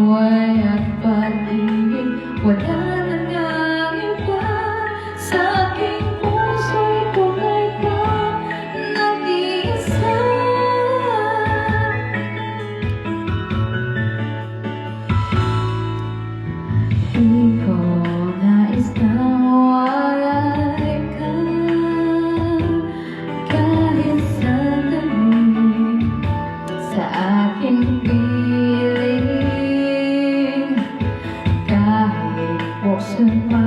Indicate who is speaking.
Speaker 1: buhay at pag-ibig. Wala na ngang iba sa aking puso'y tunay ka nag-iisa. Di ko nais na mawalay ka kahit sandali sa aking piling, kahit buksan pa